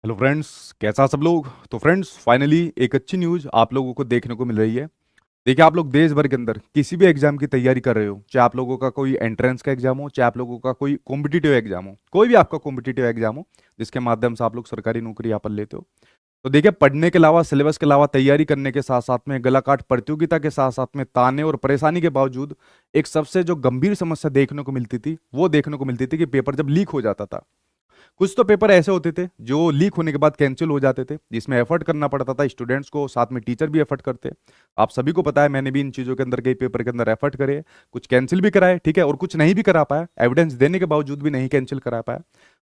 Hello friends, कैसा सब लोग। तो फ्रेंड्स, फाइनली एक अच्छी न्यूज़ आप लोगों को देखने को मिल रही है। देखिए, आप लोग देश भर के अंदर किसी भी एग्जाम की तैयारी कर रहे हो, चाहे आप लोगों का कोई एंट्रेंस का एग्जाम हो, चाहे आप लोगों का कोई कॉम्पिटिटिव एग्जाम हो, कोई भी आपका कॉम्पिटिटिव एग्जाम हो जिसके माध्यम से आप लोग सरकारी नौकरी यहाँ पर लेते हो। तो देखिए, पढ़ने के अलावा, सिलेबस के अलावा, तैयारी करने के साथ साथ में, गला काट प्रतियोगिता के साथ साथ में, ताने और परेशानी के बावजूद एक सबसे जो गंभीर समस्या देखने को मिलती थी, वो देखने को मिलती थी कि पेपर जब लीक हो जाता था। कुछ तो पेपर ऐसे होते थे जो लीक होने के बाद कैंसिल हो जाते थे, जिसमें एफर्ट करना पड़ता था स्टूडेंट्स को, साथ में टीचर भी एफर्ट करते। आप सभी को पता है, मैंने भी इन चीज़ों के अंदर, कई पेपर के अंदर एफर्ट करे, कुछ कैंसिल भी कराए, ठीक है, और कुछ नहीं भी करा पाया, एविडेंस देने के बावजूद भी नहीं कैंसिल करा पाया।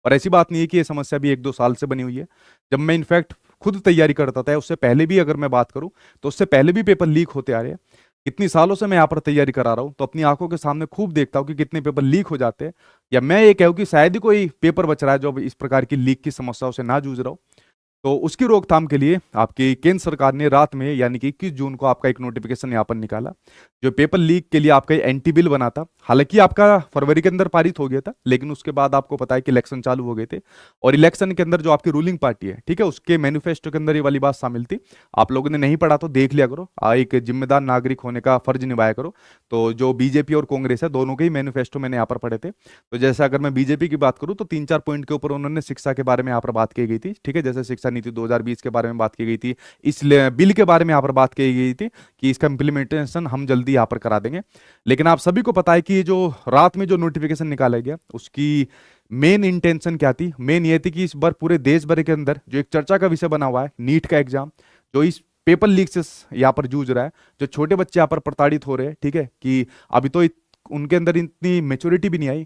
और ऐसी बात नहीं है कि ये समस्या भी 1-2 साल से बनी हुई है। जब मैं इनफैक्ट खुद तैयारी करता था, उससे पहले भी अगर मैं बात करूं, तो उससे पहले भी पेपर लीक होते आ रहे हैं। इतनी सालों से मैं यहाँ पर तैयारी करा रहा हूँ, तो अपनी आंखों के सामने खूब देखता हूँ कि कितने पेपर लीक हो जाते हैं। या मैं ये कहूँ कि शायद ही कोई पेपर बच रहा है जो अब इस प्रकार की लीक की समस्याओं से ना जूझ रहा हो। तो उसकी रोकथाम के लिए आपकी केंद्र सरकार ने रात में, यानी कि 21 जून को, आपका एक नोटिफिकेशन यहाँ पर निकाला, जो पेपर लीक के लिए आपका एंटी बिल बना था। हालांकि आपका फरवरी के अंदर पारित हो गया था, लेकिन उसके बाद आपको पता है कि इलेक्शन चालू हो गए थे, और इलेक्शन के अंदर जो आपकी रूलिंग पार्टी है, ठीक है, उसके मैनिफेस्टो के अंदर ये वाली बात शामिल थी। आप लोगों ने नहीं पढ़ा तो देख लिया करो, एक जिम्मेदार नागरिक होने का फर्ज निभाया करो। तो जो बीजेपी और कांग्रेस है, दोनों के ही मैनिफेस्टो मैंने यहाँ पर पढ़े थे। तो जैसे अगर मैं बीजेपी की बात करूं, तो 3-4 पॉइंट के ऊपर उन्होंने शिक्षा के बारे में यहाँ पर बात की गई थी, ठीक है, जैसे शिक्षा नीति 2020 के बारे में बात की गई थी। इस बिल के बारे में यहाँ पर बात की गई थी कि इसका इंप्लीमेंटेशन हम जल्दी यहाँ पर करा देंगे। लेकिन आप सभी को पता है कि ये जो रात में जो नोटिफिकेशन निकाला गया, उसकी मेन इंटेंशन क्या थी। मेन ये थी कि इस बार पूरे देश भर के अंदर जो एक चर्चा का विषय बना हुआ है, नीट का एग्जाम, जो इस पेपर लीक से यहाँ पर जूझ रहा है, जो छोटे बच्चे यहाँ पर प्रताड़ित हो रहे हैं, ठीक है, कि अभी तो उनके अंदर इतनी मेच्योरिटी भी नहीं आई,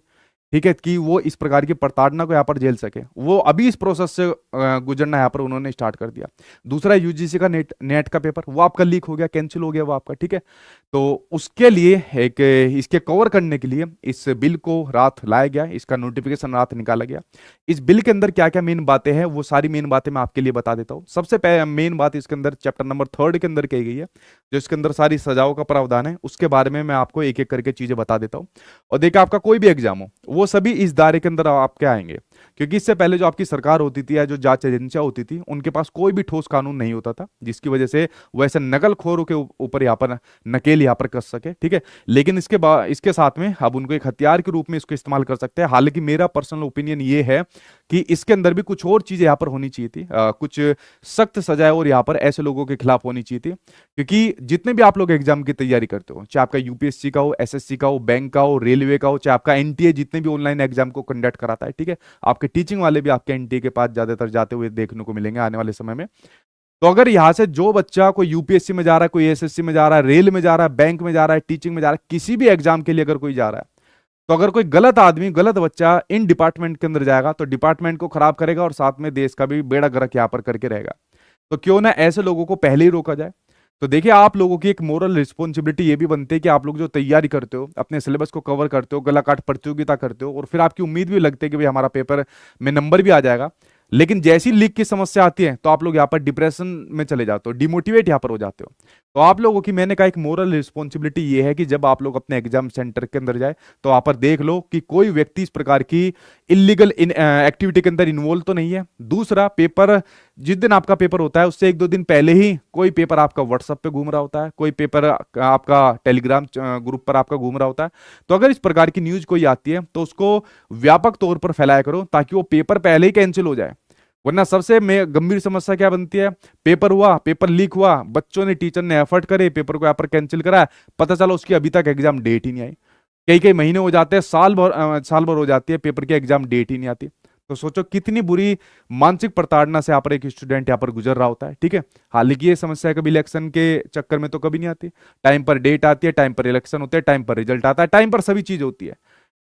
ठीक है, कि वो इस प्रकार की प्रताड़ना को यहाँ पर झेल सके, वो अभी इस प्रोसेस से गुजरना यहाँ पर उन्होंने स्टार्ट कर दिया। दूसरा, यूजीसी का नेट नेट का पेपर, वो आपका लीक हो गया, कैंसिल हो गया वो आपका, ठीक है। तो उसके लिए एक, इसके कवर करने के लिए इस बिल को रात लाया गया, इसका नोटिफिकेशन रात निकाला गया। इस बिल के अंदर क्या क्या मेन बातें हैं, वो सारी मेन बातें मैं आपके लिए बता देता हूँ। सबसे मेन बात इसके अंदर चैप्टर नंबर 3 के अंदर कही गई है, जो इसके अंदर सारी सजाओं का प्रावधान है, उसके बारे में मैं आपको एक एक करके चीजें बता देता हूँ। और देखिए, आपका कोई भी एग्जाम हो, वो सभी इस दायरे के अंदर आपके आएंगे, क्योंकि इससे पहले जो आपकी सरकार होती थी या जो जांच एजेंसियां होती थी, उनके पास कोई भी ठोस कानून नहीं होता था, जिसकी वजह से वो ऐसे नकलखोरों के ऊपर यहाँ पर नकेल यहाँ पर कस सके, ठीक है। लेकिन इसके साथ में अब उनको एक हथियार के रूप में इसको इस्तेमाल कर सकते हैं। हालांकि मेरा पर्सनल ओपिनियन ये है कि इसके अंदर भी कुछ और चीजें यहाँ पर होनी चाहिए थी, कुछ सख्त सजाएं और यहाँ पर ऐसे लोगों के खिलाफ होनी चाहिए थी। क्योंकि जितने भी आप लोग एग्जाम की तैयारी करते हो, चाहे आपका यूपीएससी का हो, एसएससी का हो, बैंक का हो, रेलवे का हो, चाहे आपका एनटीए, जितने भी ऑनलाइन एग्जाम को कंडक्ट कराता है, ठीक है, आपके टीचिंग वाले भी आपके एनटीए के पास ज्यादातर जाते हुए देखने को मिलेंगे आने वाले समय में। तो अगर यहां से जो बच्चा कोई यूपीएससी में जा रहा है, कोई एसएससी में जा रहा है, रेल में जा रहा है, बैंक में जा रहा है, टीचिंग में जा रहा है, किसी भी एग्जाम के लिए अगर कोई जा रहा है, तो अगर कोई गलत आदमी, गलत बच्चा इन डिपार्टमेंट के अंदर जाएगा, तो डिपार्टमेंट को खराब करेगा और साथ में देश का भी बेड़ा गर्क यहां पर करके रहेगा। तो क्यों ना ऐसे लोगों को पहले ही रोका जाए। तो देखिए, आप लोगों की एक मोरल रिस्पॉन्सिबिलिटी ये भी बनती है कि आप लोग जो तैयारी करते हो, अपने सिलेबस को कवर करते हो, गला काट प्रतियोगिता करते हो, और फिर आपकी उम्मीद भी लगती है कि भाई हमारा पेपर में नंबर भी आ जाएगा, लेकिन जैसी लीक की समस्या आती है तो आप लोग यहाँ पर डिप्रेशन में चले जाते हो, डिमोटिवेट यहाँ पर हो जाते हो। तो आप लोगों की, मैंने कहा, एक मोरल रिस्पॉन्सिबिलिटी ये है कि जब आप लोग अपने एग्जाम सेंटर के अंदर जाए, तो वहां पर देख लो कि कोई व्यक्ति इस प्रकार की इलीगल एक्टिविटी के अंदर इन्वॉल्व तो नहीं है। दूसरा, पेपर, जिस दिन आपका पेपर होता है उससे 1-2 दिन पहले ही कोई पेपर आपका व्हाट्सएप पे घूम रहा होता है, कोई पेपर आपका टेलीग्राम ग्रुप पर आपका घूम रहा होता है। तो अगर इस प्रकार की न्यूज कोई आती है, तो उसको व्यापक तौर पर फैलाया करो, ताकि वो पेपर पहले ही कैंसिल हो जाए। वरना सबसे गंभीर समस्या क्या बनती है, पेपर हुआ, पेपर लीक हुआ, बच्चों ने, टीचर ने एफर्ट करे, पेपर को यहाँ पर कैंसिल करा, पता चला उसकी अभी तक एग्जाम डेट ही नहीं आई। कई कई महीने हो जाते हैं, साल भर हो जाती है, पेपर की एग्जाम डेट ही नहीं आती। तो सोचो कितनी बुरी मानसिक प्रताड़ना से यहाँ पर एक स्टूडेंट यहाँ पर गुजर रहा होता है, ठीक है। हालांकि ये समस्या कभी इलेक्शन के चक्कर में तो कभी नहीं आती। टाइम पर डेट आती है, टाइम पर इलेक्शन होते हैं, टाइम पर रिजल्ट आता है, टाइम पर सभी चीज होती है।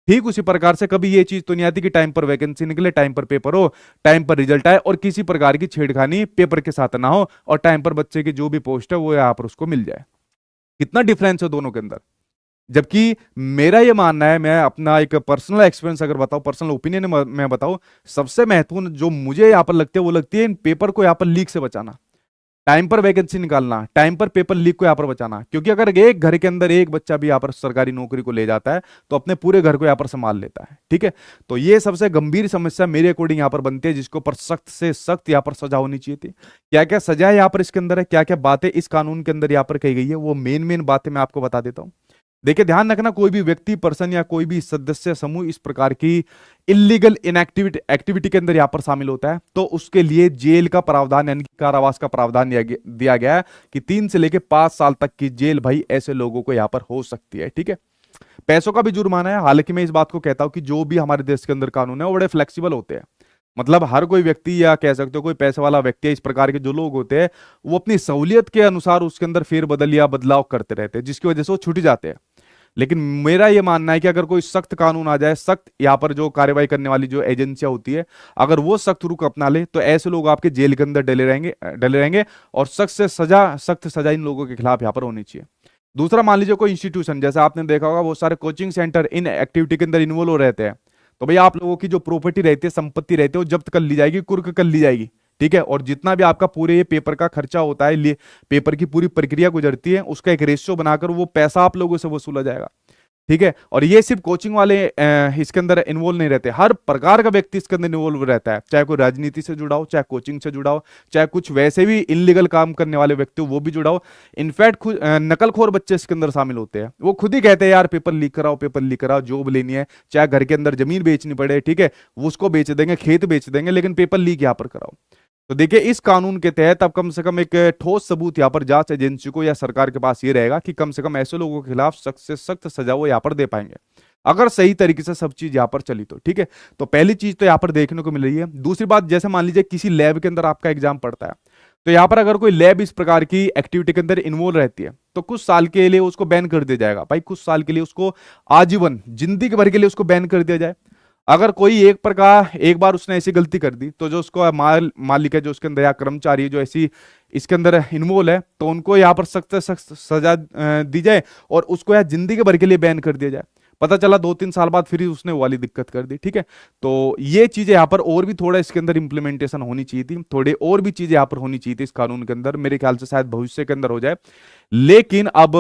ठीक उसी प्रकार से कभी ये चीज तो नहीं आती कि टाइम पर वैकेंसी निकले, टाइम पर पेपर हो, टाइम पर रिजल्ट आए, और किसी प्रकार की छेड़खानी पेपर के साथ ना हो, और टाइम पर बच्चे की जो भी पोस्ट है वो यहाँ पर उसको मिल जाए। कितना डिफरेंस है दोनों के अंदर। जबकि मेरा ये मानना है, मैं अपना एक पर्सनल एक्सपीरियंस अगर बताऊं, पर्सनल ओपिनियन मैं बताऊं, सबसे महत्वपूर्ण जो मुझे यहाँ पर लगती है, वो लगती है इन पेपर को यहाँ पर लीक से बचाना। टाइम पर वैकेंसी निकालना, टाइम पर पेपर लीक को यहाँ पर बचाना, क्योंकि अगर एक घर के अंदर एक बच्चा भी यहाँ पर सरकारी नौकरी को ले जाता है तो अपने पूरे घर को यहाँ पर संभाल लेता है। ठीक है, तो ये सबसे गंभीर समस्या मेरे अकॉर्डिंग यहाँ पर बनती है, जिसके ऊपर सख्त से सख्त यहाँ पर सजा होनी चाहिए थी। क्या क्या सजा यहाँ पर इसके अंदर है, क्या क्या बातें इस कानून के अंदर यहाँ पर कही गई है, वो मेन मेन बातें मैं आपको बता देता हूँ। देखिए ध्यान रखना, कोई भी व्यक्ति, पर्सन या कोई भी सदस्य समूह इस प्रकार की इलीगल इनएक्टिविटी एक्टिविटी के अंदर यहां पर शामिल होता है तो उसके लिए जेल का प्रावधान यानी कि कारावास का प्रावधान दिया गया है कि 3 से लेकर 5 साल तक की जेल भाई ऐसे लोगों को यहां पर हो सकती है। ठीक है, पैसों का भी जुर्माना है। हालांकि मैं इस बात को कहता हूं कि जो भी हमारे देश के अंदर कानून है वो बड़े फ्लेक्सिबल होते हैं। मतलब हर कोई व्यक्ति या कह सकते हो कोई पैसे वाला व्यक्ति है, इस प्रकार के जो लोग होते हैं वो अपनी सहूलियत के अनुसार उसके अंदर फेरबदल या बदलाव करते रहते हैं, जिसकी वजह से वो छूट जाते हैं। लेकिन मेरा यह मानना है कि अगर कोई सख्त कानून आ जाए, सख्त यहाँ पर जो कार्रवाई करने वाली जो एजेंसियां होती है, अगर वो सख्त रुख अपना ले तो ऐसे लोग आपके जेल के अंदर डले रहेंगे और सख्त सजा इन लोगों के खिलाफ यहाँ पर होनी चाहिए। दूसरा, मान लीजिए कोई इंस्टीट्यूशन, जैसे आपने देखा होगा बहुत सारे कोचिंग सेंटर इन एक्टिविटी के अंदर इन्वॉल्व हो रहते हैं, तो भैया आप लोगों की जो प्रॉपर्टी रहती है, संपत्ति रहती है, वो जब्त कर ली जाएगी, कुर्क कर ली जाएगी। ठीक है, और जितना भी आपका पूरे ये पेपर का खर्चा होता है, पेपर की पूरी प्रक्रिया गुजरती है, उसका एक रेशियो बनाकर वो पैसा आप लोगों से वसूला जाएगा। ठीक है, और ये सिर्फ कोचिंग वाले इसके अंदर इन्वॉल्व नहीं रहते, हर प्रकार का व्यक्ति इसके अंदर इन्वॉल्व रहता है, चाहे कोई राजनीति से जुड़ा हो, चाहे कोचिंग से जुड़ा हो, चाहे कुछ वैसे भी इनलीगल काम करने वाले व्यक्ति हो वो भी जुड़ा हो। इनफैक्ट नकलखोर बच्चे इसके अंदर शामिल होते हैं, वो खुद ही कहते हैं यार पेपर लीक कराओ, पेपर लीक कराओ, जॉब लेनी है, चाहे घर के अंदर जमीन बेचनी पड़े, ठीक है, वो उसको बेच देंगे, खेत बेच देंगे, लेकिन पेपर लीक यहाँ पर कराओ। तो देखिए इस कानून के तहत अब कम से कम एक ठोस सबूत यहाँ पर जांच एजेंसी को या सरकार के पास ये रहेगा कि कम से कम ऐसे लोगों के खिलाफ सख्त से सख्त सजा वो यहाँ पर दे पाएंगे, अगर सही तरीके से सब चीज यहाँ पर चली तो। ठीक है, तो पहली चीज तो यहाँ पर देखने को मिल रही है। दूसरी बात, जैसे मान लीजिए किसी लैब के अंदर आपका एग्जाम पड़ता है, तो यहाँ पर अगर कोई लैब इस प्रकार की एक्टिविटी के अंदर इन्वॉल्व रहती है तो कुछ साल के लिए उसको बैन कर दिया जाएगा। भाई कुछ साल के लिए, उसको आजीवन जिंदगी भर के लिए उसको बैन कर दिया जाए। अगर कोई एक बार उसने ऐसी गलती कर दी तो जो उसको मालिक है, जो उसके अंदर या कर्मचारी है जो ऐसी इसके अंदर इन्वॉल्व है, तो उनको यहाँ पर सख्त से सख्त सजा दी जाए और उसको यहाँ जिंदगी भर के लिए बैन कर दिया जाए। पता चला 2-3 साल बाद फिर उसने वो वाली दिक्कत कर दी। ठीक है, तो ये चीजें यहाँ पर और भी थोड़ा इसके अंदर इंप्लीमेंटेशन होनी चाहिए थी, थोड़े और भी चीजें यहाँ पर होनी चाहिए थी इस कानून के अंदर। मेरे ख्याल से शायद भविष्य के अंदर हो जाए, लेकिन अब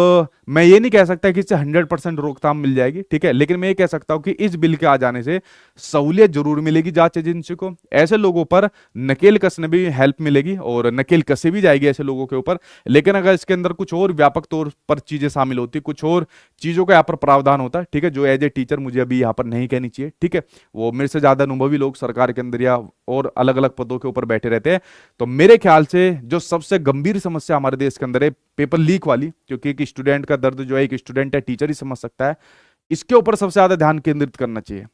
मैं ये नहीं कह सकता कि इससे 100% रोकथाम मिल जाएगी। ठीक है, लेकिन मैं ये कह सकता हूं कि इस बिल के आ जाने से सहूलियत जरूर मिलेगी जांच एजेंसी को, ऐसे लोगों पर नकेल कसने भी हेल्प मिलेगी और नकेल कसे भी जाएगी ऐसे लोगों के ऊपर। लेकिन अगर इसके अंदर कुछ और व्यापक तौर पर चीजें शामिल होती, कुछ और चीजों का यहाँ पर प्रावधान होता है, ठीक है, जो एज ए टीचर मुझे अभी यहाँ पर नहीं कहनी चाहिए। ठीक है, वो मेरे से ज्यादा अनुभवी लोग सरकार के अंदर या और अलग अलग पदों के ऊपर बैठे रहते हैं। तो मेरे ख्याल से जो सबसे गंभीर समस्या हमारे देश के अंदर है पेपर लीक वाली, क्योंकि एक स्टूडेंट का दर्द जो है एक स्टूडेंट है टीचर ही समझ सकता है, इसके ऊपर सबसे ज्यादा ध्यान केंद्रित करना चाहिए।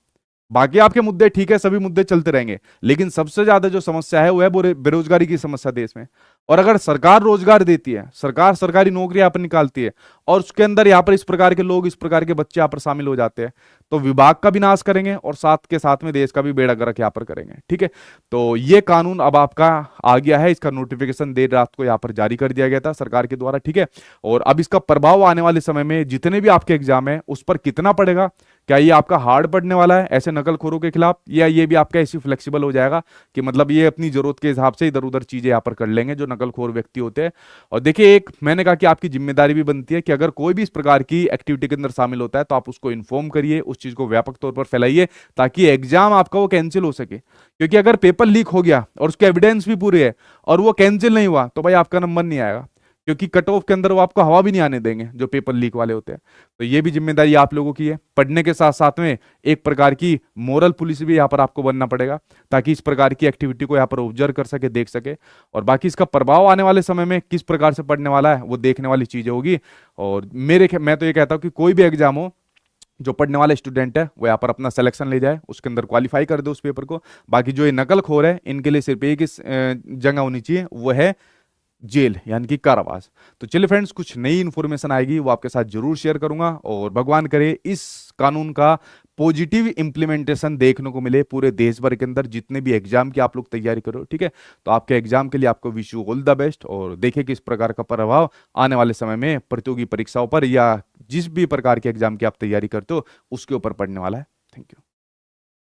बाकी आपके मुद्दे ठीक है, सभी मुद्दे चलते रहेंगे, लेकिन सबसे ज्यादा जो समस्या है वो है बेरोजगारी की समस्या देश में। और अगर सरकार रोजगार देती है, सरकार सरकारी नौकरी यहाँ पर निकालती है और उसके अंदर यहाँ पर इस प्रकार के लोग, इस प्रकार के बच्चे यहाँ पर शामिल हो जाते हैं, तो विभाग का भी नाश करेंगे और साथ के साथ में देश का भी बेड़ा गर्क यहाँ पर करेंगे। ठीक है, तो ये कानून अब आपका आ गया है, इसका नोटिफिकेशन देर रात को यहाँ पर जारी कर दिया गया था सरकार के द्वारा। ठीक है, और अब इसका प्रभाव आने वाले समय में जितने भी आपके एग्जाम है उस पर कितना पड़ेगा, क्या ये आपका हार्ड पड़ने वाला है ऐसे नकलखोरों के खिलाफ, या ये भी आपका ऐसी फ्लेक्सिबल हो जाएगा कि मतलब ये अपनी जरूरत के हिसाब से इधर उधर चीजें यहाँ पर कर लेंगे जो नकलखोर व्यक्ति होते हैं। और देखिए एक मैंने कहा कि आपकी जिम्मेदारी भी बनती है कि अगर कोई भी इस प्रकार की एक्टिविटी के अंदर शामिल होता है तो आप उसको इन्फॉर्म करिए, उस चीज को व्यापक तौर पर फैलाइए ताकि एग्जाम आपका वो कैंसिल हो सके। क्योंकि अगर पेपर लीक हो गया और उसके एविडेंस भी पूरे है और वो कैंसिल नहीं हुआ तो भाई आपका नंबर नहीं आएगा, क्योंकि कट ऑफ के अंदर वो आपको हवा भी नहीं आने देंगे जो पेपर लीक वाले होते हैं। तो ये भी जिम्मेदारी आप लोगों की है, पढ़ने के साथ साथ में एक प्रकार की मोरल पुलिस भी यहाँ पर आपको बनना पड़ेगा ताकि इस प्रकार की एक्टिविटी को यहाँ पर ऑब्जर्व कर सके, देख सके। और बाकी इसका प्रभाव आने वाले समय में किस प्रकार से पढ़ने वाला है वो देखने वाली चीजें होगी। और मैं तो ये कहता हूँ कि कोई भी एग्जाम हो, जो पढ़ने वाले स्टूडेंट है वो यहाँ पर अपना सिलेक्शन ले जाए, उसके अंदर क्वालिफाई कर दे उस पेपर को। बाकी जो ये नकलखोर है इनके लिए सिर्फ एक जगह होनी चाहिए, वो है जेल यानी कि कारावास। तो चलिए फ्रेंड्स, कुछ नई इंफॉर्मेशन आएगी वो आपके साथ जरूर शेयर करूंगा और भगवान करे इस कानून का पॉजिटिव इंप्लीमेंटेशन देखने को मिले पूरे देश भर के अंदर, जितने भी एग्जाम की आप लोग तैयारी करो। ठीक है, तो आपके एग्जाम के लिए आपको wish you all the best और देखिए किस प्रकार का प्रभाव आने वाले समय में प्रतियोगी परीक्षाओं पर या जिस भी प्रकार के एग्जाम की आप तैयारी करते हो उसके ऊपर पड़ने वाला है। Thank you.